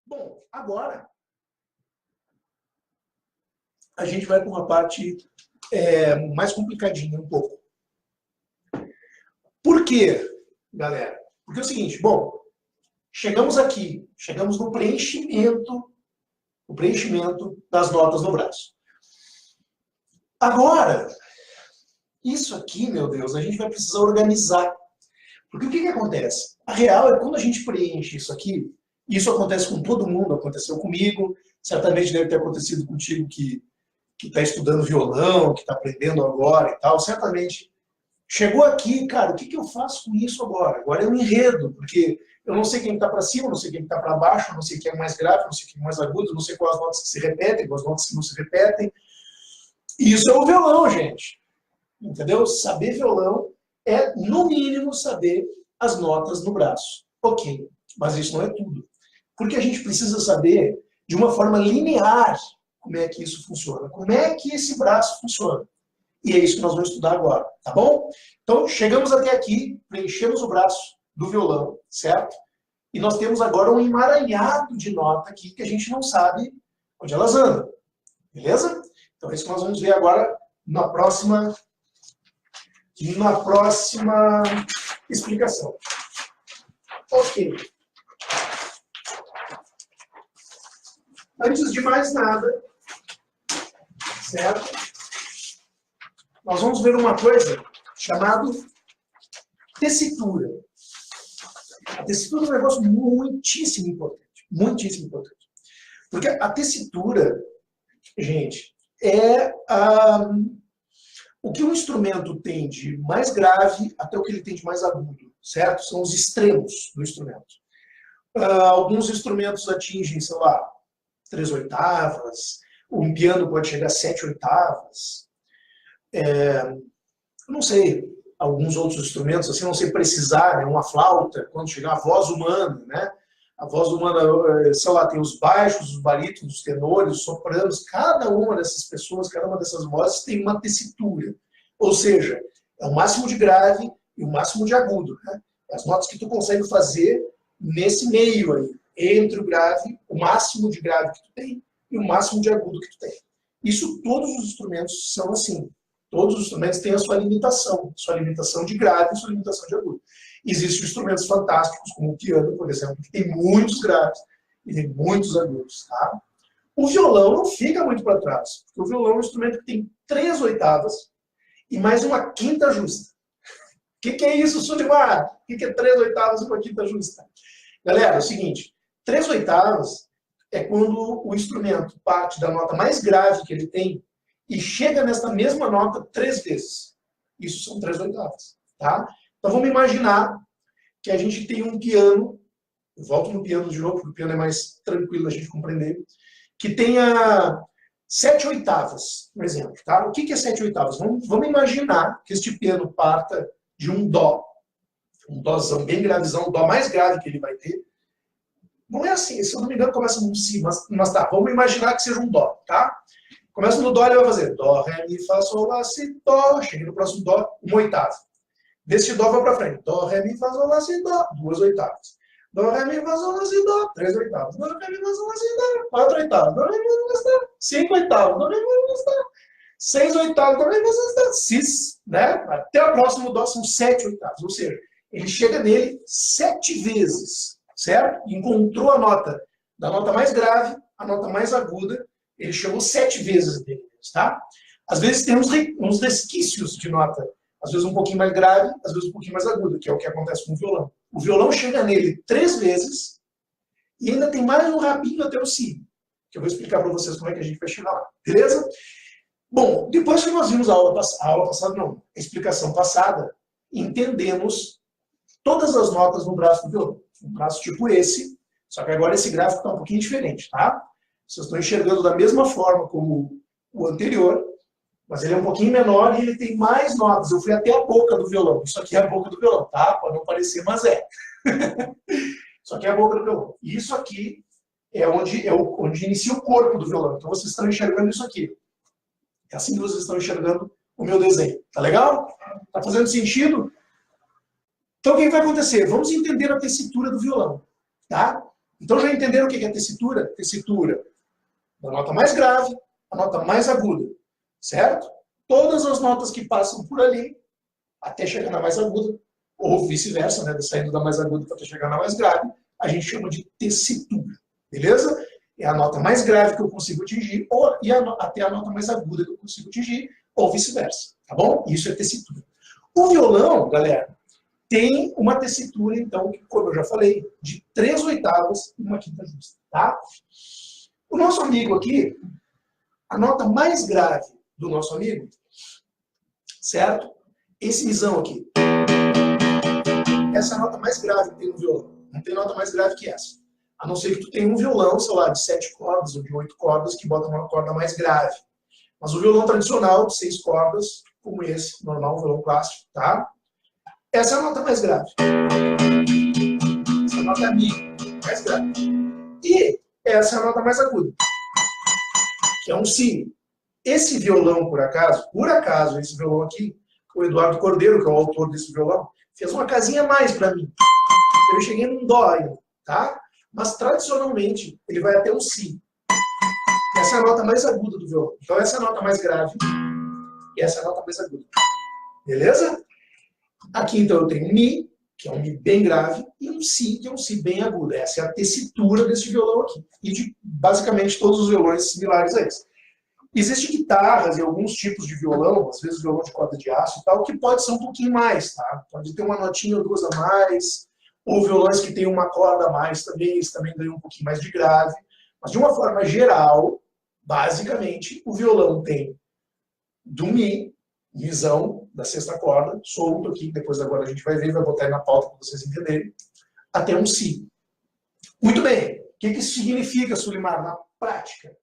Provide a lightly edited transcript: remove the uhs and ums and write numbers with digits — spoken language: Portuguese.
Bom, agora a gente vai para uma parte mais complicadinha um pouco. Por quê, galera? Porque é o seguinte, bom, chegamos aqui, chegamos no preenchimento das notas no braço. Agora, isso aqui, meu Deus, a gente vai precisar organizar. Porque o que acontece? A real é que quando a gente preenche isso aqui, isso acontece com todo mundo, aconteceu comigo, certamente deve ter acontecido contigo que está estudando violão, que está aprendendo agora e tal, certamente. Chegou aqui, cara, o que eu faço com isso agora? Agora é um enredo, porque eu não sei quem está para cima, não sei quem está para baixo, não sei quem é mais grave, não sei quem é mais agudo, não sei quais notas que se repetem, quais notas que não se repetem. E isso é o violão, gente. Entendeu? Saber violão é, no mínimo, saber as notas no braço. Ok, mas isso não é tudo. Porque a gente precisa saber, de uma forma linear, como é que isso funciona. Como é que esse braço funciona. E é isso que nós vamos estudar agora, tá bom? Então, chegamos até aqui, preenchemos o braço do violão, certo? E nós temos agora um emaranhado de nota aqui que a gente não sabe onde elas andam. Beleza? Então, é isso que nós vamos ver agora na próxima explicação. Ok. Antes de mais nada, certo? Nós vamos ver uma coisa chamada tessitura. A tessitura é um negócio muitíssimo importante. Muitíssimo importante. Porque a tessitura, gente, é o que um instrumento tem de mais grave até o que ele tem de mais agudo, certo? São os extremos do instrumento. Alguns instrumentos atingem, sei lá, 3/8, um piano pode chegar a 7/8. Eu não sei, alguns outros instrumentos, assim, não sei precisar, né? Uma flauta, quando chegar a voz humana, né? A voz humana, sei lá, tem os baixos, os barítonos, os tenores, os sopranos, cada uma dessas pessoas, cada uma dessas vozes tem uma tessitura. Ou seja, é o máximo de grave e o máximo de agudo, né? As notas que tu consegue fazer nesse meio aí, entre o grave, o máximo de grave que tu tem e o máximo de agudo que tu tem. Isso todos os instrumentos são assim. Todos os instrumentos têm a sua limitação de grave e sua limitação de agudo. Existem instrumentos fantásticos, como o piano, por exemplo, que tem muitos graves e tem muitos agudos. Tá? O violão não fica muito para trás, porque o violão é um instrumento que tem 3/8 e mais uma quinta justa. O que é isso, Sulimar? O que é 3/8 e uma quinta justa? Galera, é o seguinte, 3/8 é quando o instrumento parte da nota mais grave que ele tem e chega nessa mesma nota 3 vezes. Isso são 3/8. Tá? Então vamos imaginar que a gente tem um piano, eu volto no piano de novo, porque o piano é mais tranquilo da gente compreender, que tenha 7/8, por exemplo. Tá? O que é 7/8? Vamos imaginar que este piano parta de um dó. Um dózão bem gravizão, o dó mais grave que ele vai ter. Não é assim, se eu não me engano começa num si, mas tá, vamos imaginar que seja um dó, tá? Começa no dó, ele vai fazer dó, ré, mi, fá, sol, lá, si, dó. Chega no próximo dó, 1/8. Desse dó vai para frente. Dó, ré, mi, fá, sol, lá, si, dó. 2/8. Dó, ré, mi, fá, sol, lá, si, dó. 3/8. Dó, ré, mi, fá, sol, lá, si, dó. 4/8. Dó, ré, mi, fá, sol, lá, si, 5/8. Dó, ré, mi, fá, sol, lá, 6/8. Dó, ré, mi, fá, sol, lá, cis, né? Até o próximo dó são 7/8. Ou seja, ele chega nele 7 vezes, certo? Encontrou a nota da nota mais grave, a nota mais aguda. Ele chegou 7 vezes nele, tá? Às vezes tem uns resquícios de nota. Às vezes um pouquinho mais grave, às vezes um pouquinho mais aguda, que é o que acontece com o violão. O violão chega nele 3 vezes e ainda tem mais um rabinho até o si, que eu vou explicar para vocês como é que a gente vai chegar lá. Beleza? Bom, depois que nós vimos a explicação passada, entendemos todas as notas no braço do violão. Um braço tipo esse, só que agora esse gráfico está um pouquinho diferente, tá? Vocês estão enxergando da mesma forma como o anterior, mas ele é um pouquinho menor e ele tem mais notas. Eu fui até a boca do violão. Isso aqui é a boca do violão, tá? Pode não parecer, mas é. Isso aqui é a boca do violão. E isso aqui é onde inicia o corpo do violão. Então vocês estão enxergando isso aqui. É assim que vocês estão enxergando o meu desenho. Tá legal? Tá fazendo sentido? Então o que vai acontecer? Vamos entender a tessitura do violão, tá? Então já entenderam o que é tessitura? Tessitura da nota mais grave, a nota mais aguda, certo? Todas as notas que passam por ali, até chegar na mais aguda, ou vice-versa, né, saindo da mais aguda até chegar na mais grave, a gente chama de tessitura, beleza? É a nota mais grave que eu consigo atingir, até a nota mais aguda que eu consigo atingir, ou vice-versa, tá bom? Isso é tessitura. O violão, galera, tem uma tessitura, então, que, como eu já falei, de 3/8 e 1/5 justa, tá? O nosso amigo aqui, a nota mais grave do nosso amigo, certo? Esse misão aqui. Essa é a nota mais grave que tem no violão. Não tem nota mais grave que essa. A não ser que tu tenha um violão, sei lá, de 7 cordas ou de 8 cordas, que bota uma corda mais grave. Mas o violão tradicional, de 6 cordas, como esse, normal, um violão clássico, tá? Essa é a nota mais grave. Essa é a nota Mi, mais grave. E essa é a nota mais aguda, que é um Si. Esse violão, por acaso, esse violão aqui, o Eduardo Cordeiro, que é o autor desse violão, fez uma casinha a mais para mim. Eu cheguei num Dó ainda, tá? Mas tradicionalmente ele vai até um Si. Essa é a nota mais aguda do violão. Então essa é a nota mais grave e essa é a nota mais aguda. Beleza? Aqui então eu tenho um Mi, que é um Mi bem grave, e um Si, que é um Si bem agudo. Essa é a tessitura desse violão aqui. E de basicamente todos os violões similares a esse. Existem guitarras e alguns tipos de violão, às vezes violão de corda de aço e tal, que pode ser um pouquinho mais, tá? Pode ter uma notinha ou duas a mais, ou violões que tem uma corda a mais também, eles também ganham um pouquinho mais de grave. Mas de uma forma geral, basicamente, o violão tem do Mi, Mizão, da sexta corda, solto aqui, depois agora a gente vai ver, vai botar aí na pauta para vocês entenderem, até um Si. Muito bem, o que isso significa, Sulimar, na prática?